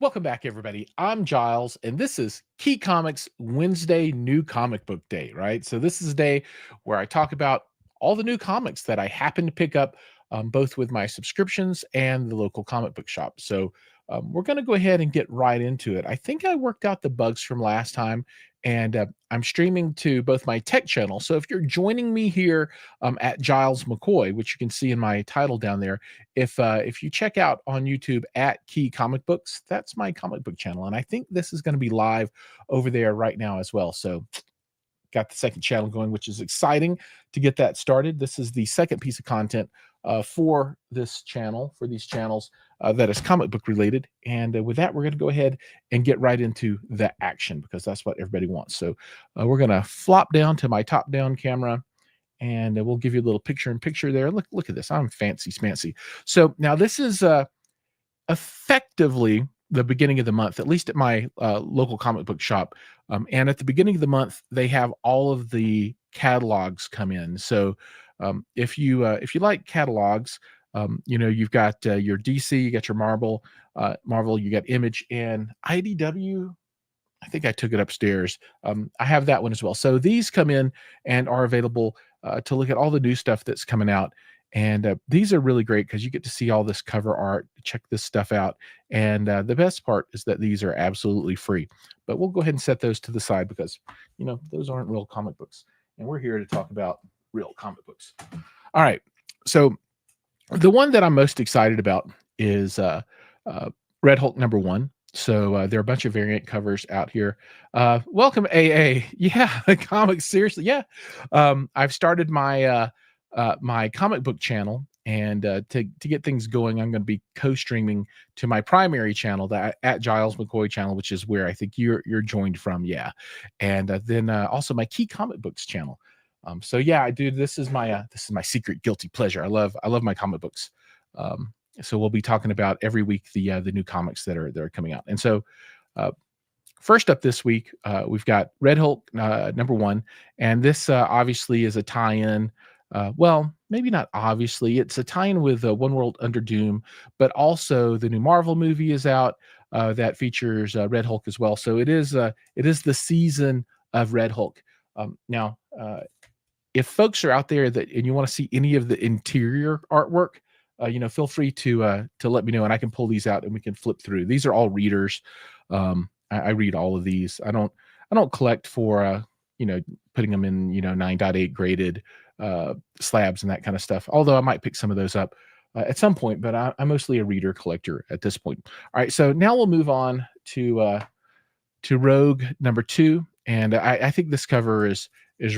Welcome back, everybody. I'm Giles, and this is Key Comics Wednesday New Comic Book Day, right? So, this is a day where I talk about all the new comics that I happen to pick up, both with my subscriptions and the local comic book shop. So, we're going to go ahead and get right into it. I think I worked out the bugs from last time, and I'm streaming to both my tech channel. So, if you're joining me here at Jiles McCoy, which you can see in my title down there, if you check out on YouTube at Key Comic Books, that's my comic book channel, and I think this is going to be live over there right now as well. So got the second channel going, which is exciting to get that started. This is the second piece of content for this channel, for these channels that is comic book related. And with that, we're going to go ahead and get right into the action because that's what everybody wants. So we're going to flop down to my top down camera and we'll give you a little picture in picture there. Look at this. I'm fancy smancy. So now this is effectively the beginning of the month, at least at my local comic book shop. And at the beginning of the month, they have all of the catalogs come in. So if you like catalogs, you've got your DC, you got your Marvel, you got Image, and IDW. I think I took it upstairs. I have that one as well. So these come in and are available to look at all the new stuff that's coming out. And these are really great because you get to see all this cover art, check this stuff out. And the best part is that these are absolutely free. But we'll go ahead and set those to the side because, those aren't real comic books. And we're here to talk about real comic books. All right. So the one that I'm most excited about is Red Hulk #1. So there are a bunch of variant covers out here. Welcome, AA. Yeah, the comics. Seriously, yeah. I've started my my comic book channel, and to get things going, I'm going to be co-streaming to my primary channel, that at Jiles McCoy channel, which is where I think you're joined from. Yeah, and then also my Key Comic Books channel. So yeah, I do. This is my secret guilty pleasure. I love my comic books. So we'll be talking about every week the new comics that are coming out. And so first up this week, we've got Red Hulk #1, and this obviously is a tie-in. Well, maybe not obviously. It's a tie-in with One World Under Doom, but also the new Marvel movie is out that features Red Hulk as well. So it is the season of Red Hulk. Now, if folks are out there and you want to see any of the interior artwork, feel free to let me know, and I can pull these out and we can flip through. These are all readers. I read all of these. I don't collect for putting them in 9.8 graded slabs and that kind of stuff. Although I might pick some of those up at some point, but I'm mostly a reader collector at this point. All right, so now we'll move on to Rogue #2, and I think this cover is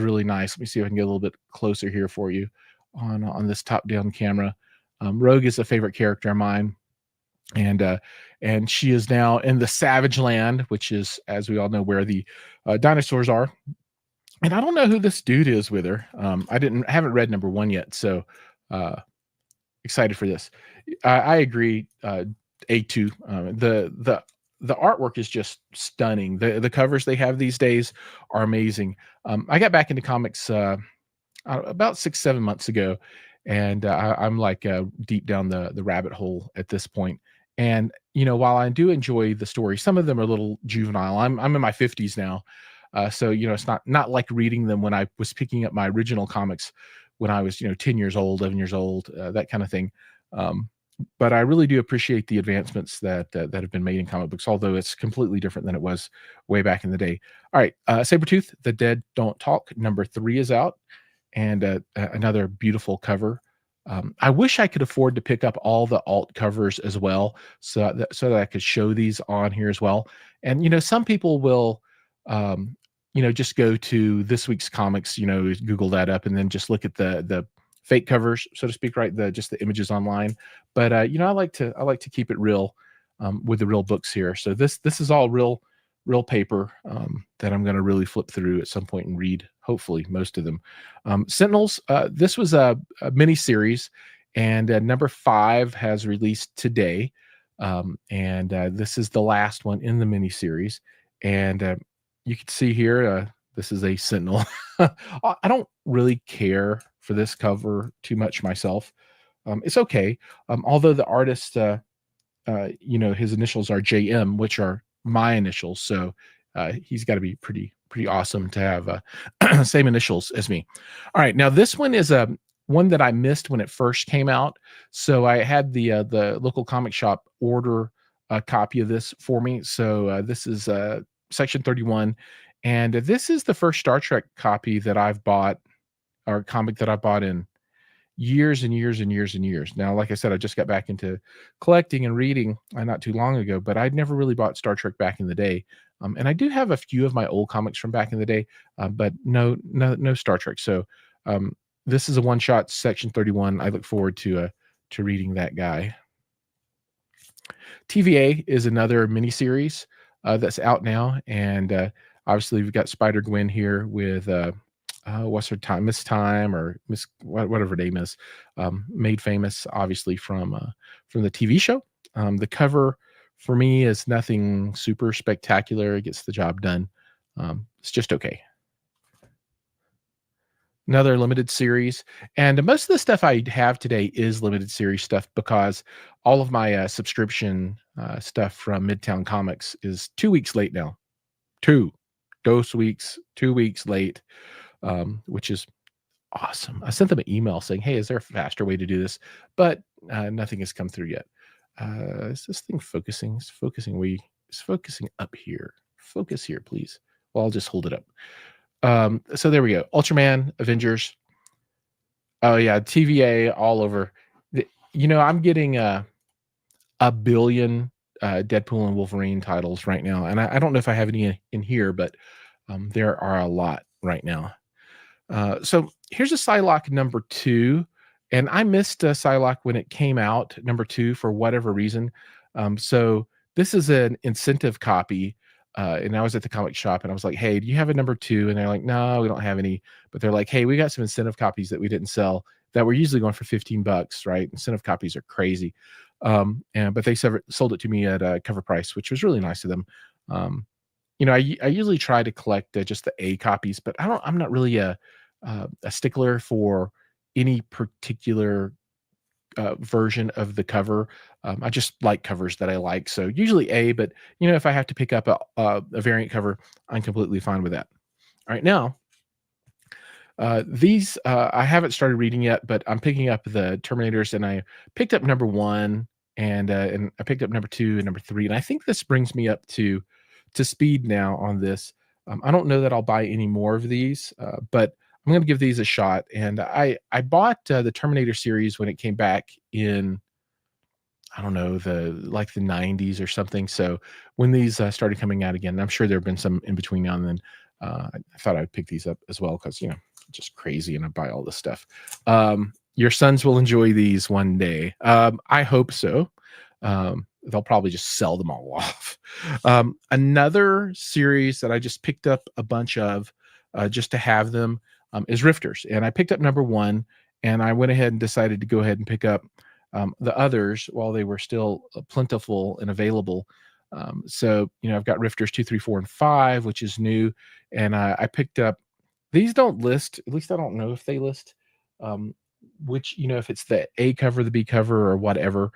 really nice. Let me see if I can get a little bit closer here for you on this top down camera. Rogue is a favorite character of mine, and she is now in the Savage Land, which is, as we all know, where the dinosaurs are. And I don't know who this dude is with her. I haven't read #1 yet, so excited for this. I agree. A2. The artwork is just stunning. The covers they have these days are amazing. I got back into comics about 6-7 months ago, and I'm like deep down the rabbit hole at this point. And while I do enjoy the story, some of them are a little juvenile. I'm in my 50s now, so it's not like reading them when I was picking up my original comics when I was 10 years old, 11 years old, that kind of thing. But I really do appreciate the advancements that have been made in comic books, although it's completely different than it was way back in the day. All right, Sabretooth, The Dead Don't Talk #3 is out, and another beautiful cover. I wish I could afford to pick up all the alt covers as well, so that I could show these on here as well. And some people will, just go to this week's comics, Google that up, and then just look at the fake covers, so to speak, right? Just the images online. But I like to keep it real with the real books here. So this is all real paper that I'm going to really flip through at some point and read, hopefully most of them. Sentinels, this was a mini series, and #5 has released today, and this is the last one in the mini series. And you can see here, this is a Sentinel. I don't really care for this cover too much myself. It's okay, although the artist his initials are JM, which are my initials. So he's got to be pretty awesome to have same initials as me. All right, now this one is a one that I missed when it first came out. So I had the local comic shop order a copy of this for me. So this is section 31, and this is the first Star Trek copy that I've bought, or comic that I bought in years and years and years and years. Now, like I said, I just got back into collecting and reading not too long ago, but I'd never really bought Star Trek back in the day. And I do have a few of my old comics from back in the day, but no Star Trek. So this is a one shot, section 31. I look forward to reading that guy. TVA is another miniseries that's out now, and obviously we've got Spider Gwen here with what's her time, Miss Time, or Miss whatever her name is, made famous obviously from the TV show. The cover for me is nothing super spectacular. It gets the job done. It's just okay. Another limited series, and most of the stuff I have today is limited series stuff, because all of my subscription stuff from Midtown Comics is 2 weeks late now. 2 weeks late, which is awesome. I sent them an email saying, hey, is there a faster way to do this? But nothing has come through yet. Is this thing focusing? It's focusing. It's focusing up here. Focus here, please. Well, I'll just hold it up. So there we go. Ultraman, Avengers. Oh yeah, TVA all over. I'm getting a billion Deadpool and Wolverine titles right now, and I don't know if I have any in here, but there are a lot right now. So here's a Psylocke number 2, and I missed Psylocke when it came out, number 2, for whatever reason. So this is an incentive copy. And I was at the comic shop and I was like, hey, do you have a number 2? And they're like, no, we don't have any. But they're like, hey, we got some incentive copies that we didn't sell that were usually going for $15, right? Incentive copies are crazy. But they sold it to me at a cover price, which was really nice of them. I usually try to collect just the A copies, but I'm not really a stickler for any particular version of the cover. I just like covers that I like. So usually A, but if I have to pick up a variant cover, I'm completely fine with that. All right, now these I haven't started reading yet, but I'm picking up the Terminators, and I picked up number 1, and I picked up number 2 and number 3, and I think this brings me up to speed now on this. I don't know that I'll buy any more of these, but I'm going to give these a shot. And I bought the Terminator series when it came back in, I don't know, the 90s or something. So when these started coming out again, I'm sure there have been some in between now and then. I thought I'd pick these up as well, because just crazy, and I buy all this stuff. Your sons will enjoy these one day. I hope so. They'll probably just sell them all off. Another series that I just picked up a bunch of just to have them is Rifters. And I picked up number 1, and I went ahead and decided to go ahead and pick up the others while they were still plentiful and available. So I've got Rifters 2, 3, 4, and 5, which is new. And I picked up, these don't list, at least I don't know if they list which, if it's the A cover, the B cover, or whatever.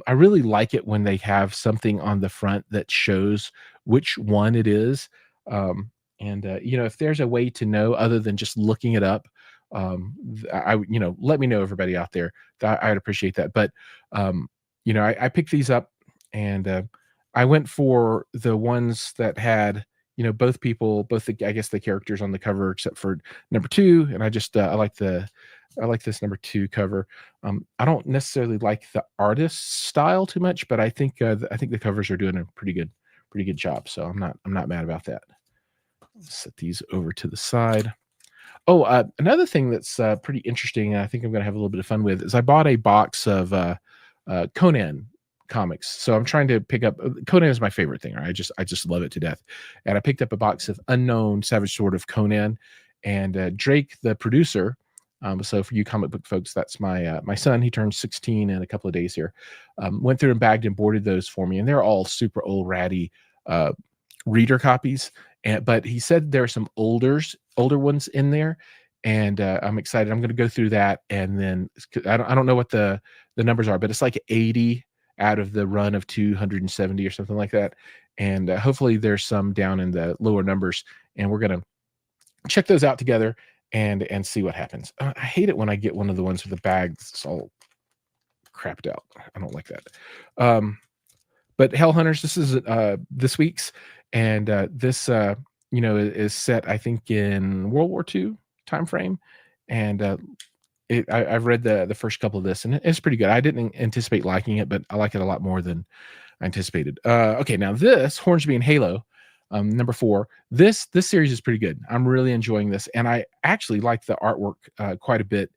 I really like it when they have something on the front that shows which one it is. If there's a way to know other than just looking it up, let me know, everybody out there. I'd appreciate that. But I picked these up, and I went for the ones that had both the characters on the cover, except for number 2. And I just I like this number 2 cover. I don't necessarily like the artist's style too much, but I think the covers are doing a pretty good job. So I'm not mad about that. Set these over to the side. Oh, another thing that's pretty interesting, and I think I'm going to have a little bit of fun with, is I bought a box of Conan comics. So I'm trying to pick up, Conan is my favorite thing. Right? I just love it to death. And I picked up a box of Unknown Savage Sword of Conan, and Drake, the producer. So for you comic book folks, that's my son. He turned 16 in a couple of days here. Went through and bagged and boarded those for me, and they're all super old ratty reader copies. But he said there are some older ones in there, and I'm excited. I'm going to go through that, and then I don't know what the numbers are, but it's like 80 out of the run of 270 or something like that. And hopefully there's some down in the lower numbers, and we're gonna check those out together and see what happens. I hate it when I get one of the ones with the bag that's all crapped out. I don't like that. But Hell Hunters, this is this week's, and this is set, I think, in World War II time frame, and I've read the first couple of this, and it's pretty good. I didn't anticipate liking it, but I like it a lot more than I anticipated. Okay, now this Hornsby and Halo, number 4. This series is pretty good. I'm really enjoying this, and I actually like the artwork quite a bit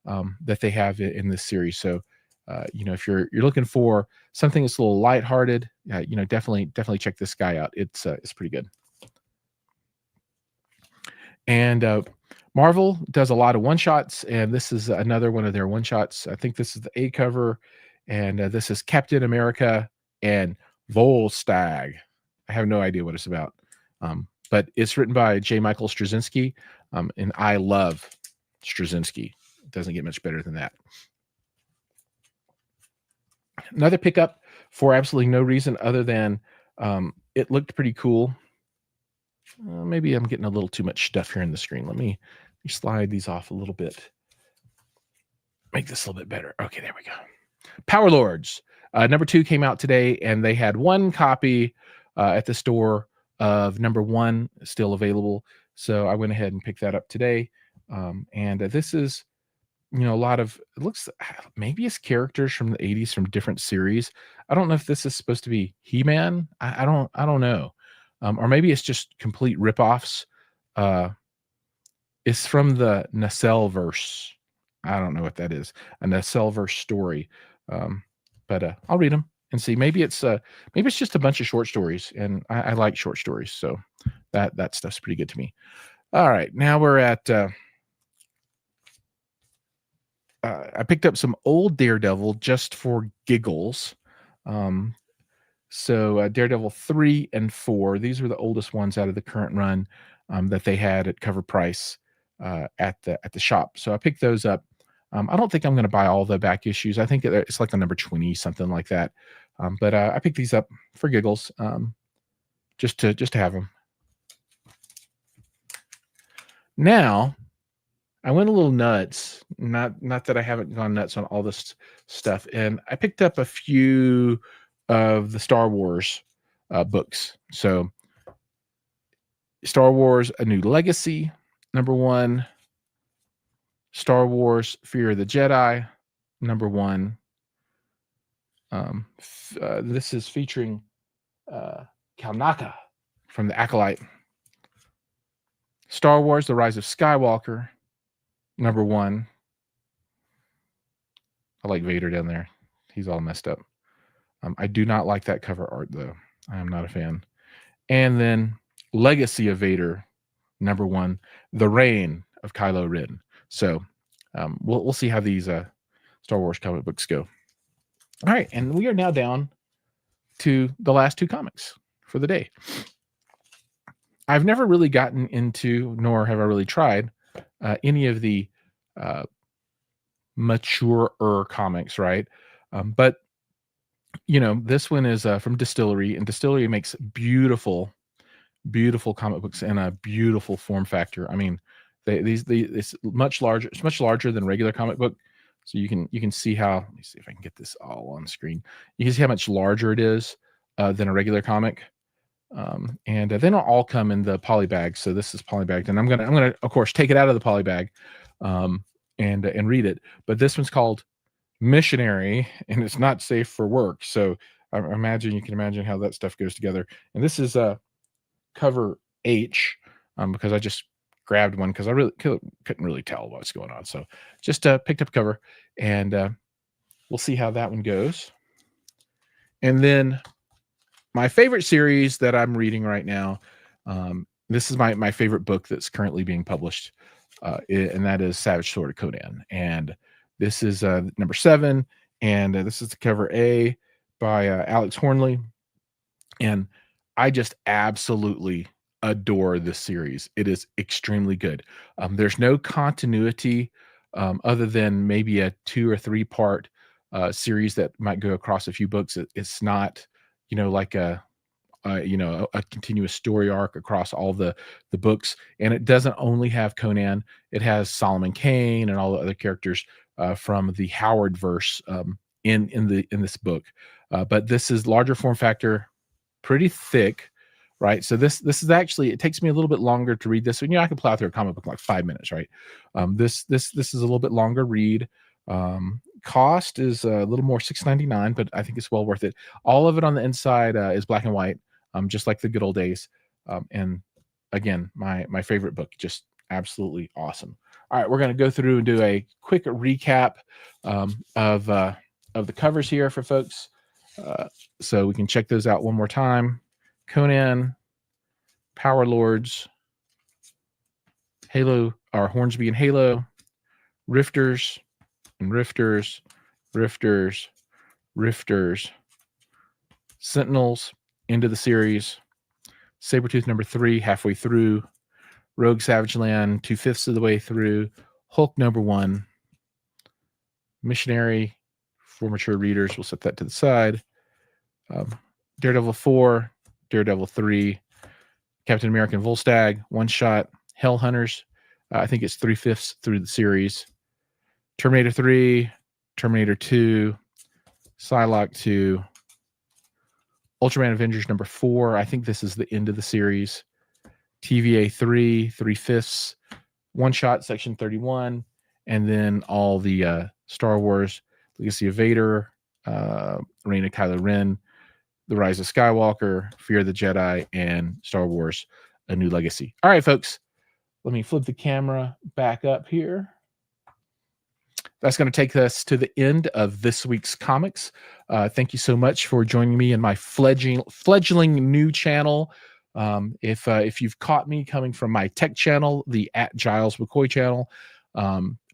that they have in this series. So, if you're looking for something that's a little lighthearted, definitely check this guy out. It's pretty good. And Marvel does a lot of one-shots, and this is another one of their one-shots. I think this is the A cover, and this is Captain America and Volstagg. I have no idea what it's about, but it's written by J. Michael Straczynski, and I love Straczynski. It doesn't get much better than that. Another pickup for absolutely no reason other than it looked pretty cool. Maybe I'm getting a little too much stuff here in the screen. Let me slide these off a little bit. Make this a little bit better. Okay, there we go. Power Lords. Number 2 came out today, and they had one copy at the store of number 1 still available. So I went ahead and picked that up today. And this is, a lot of, it looks, maybe it's characters from the 80s from different series. I don't know if this is supposed to be He-Man. I don't know. Or maybe it's just complete ripoffs. It's from the Nacelle-verse. I don't know what that is. A Nacelle-verse story. But I'll read them and see. Maybe it's just a bunch of short stories, and I like short stories, so that stuff's pretty good to me. All right, now we're at. I picked up some old Daredevil just for giggles. So Daredevil 3 and 4, these were the oldest ones out of the current run that they had at cover price at the shop. So I picked those up. I don't think I'm going to buy all the back issues. I think it's like the number 20, something like that. But I picked these up for giggles, just to have them. Now, I went a little nuts. Not that I haven't gone nuts on all this stuff, and I picked up a few of the Star Wars books. So, Star Wars: A New Legacy, number 1. Star Wars: Fear of the Jedi, number 1. This is featuring Kalnaka from the Acolyte. Star Wars: The Rise of Skywalker, number 1. I like Vader down there. He's all messed up. I do not like that cover art, though. I am not a fan. And then Legacy of Vader, number 1. The Reign of Kylo Ren. So we'll see how these Star Wars comic books go. All right, and we are now down to the last 2 comics for the day. I've never really gotten into, nor have I really tried, any of the maturer comics, right? But this one is from Distillery, and Distillery makes beautiful comic books in a beautiful form factor. I mean, it's much larger. It's much larger than regular comic book. So you can see how. Let me see if I can get this all on screen. You can see how much larger it is than a regular comic. And they don't all come in the poly bag. So this is poly bagged, and I'm gonna of course take it out of the poly bag and read it. But this one's called Missionary, and it's not safe for work. So I imagine you can imagine how that stuff goes together. And this is cover H, because I just grabbed one because I really couldn't really tell what's going on. So just picked up cover, and we'll see how that one goes. And then my favorite series that I'm reading right now, this is my favorite book that's currently being published, and that is Savage Sword of Conan. And this is number 7, and this is the cover A by Alex Hornley. And I just absolutely adore this series. It is extremely good. There's no continuity other than maybe a 2 or 3 part series that might go across a few books. It's not, like a continuous story arc across all the books, and it doesn't only have Conan. It has Solomon Kane and all the other characters from the Howard verse in this book. But this is larger form factor, pretty thick, right? So this is actually, it takes me a little bit longer to read this. And I can plow through a comic book in like 5 minutes, right? This is a little bit longer read. Cost is a little more, $6.99, but I think it's well worth it. All of it on the inside is black and white, just like the good old days. And again, my favorite book, just absolutely awesome. All right, we're going to go through and do a quick recap of the covers here for folks, so we can check those out one more time. Conan, Power Lords, Halo, or Hornsby and Halo, Rifters and Rifters, Sentinels, end of the series, Sabretooth number 3, halfway through, Rogue Savage Land, 2/5 of the way through, Hulk number 1, Missionary for mature readers, we'll set that to the side, Daredevil 4, Daredevil 3, Captain America Volstagg, one shot, Hell Hunters, I think it's 3/5 through the series, Terminator 3, Terminator 2, Psylocke 2, Ultraman Avengers number 4. I think this is the end of the series. TVA 3, 3/5, one shot, section 31, and then all the Star Wars, Legacy of Vader, Reign of Kylo Ren, The Rise of Skywalker, Fear of the Jedi, and Star Wars: A New Legacy. All right, folks, let me flip the camera back up here. That's going to take us to the end of this week's comics. Thank you so much for joining me in my fledgling new channel. If you've caught me coming from my tech channel, the @Jiles McCoy channel,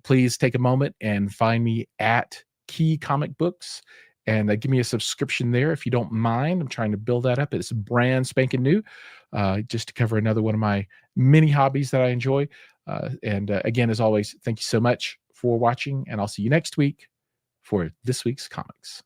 please take a moment and find me at Key Comic Books and give me a subscription there if you don't mind. I'm trying to build that up. It's brand spanking new, just to cover another one of my many hobbies that I enjoy. And again, as always, thank you so much for watching, and I'll see you next week for this week's comics.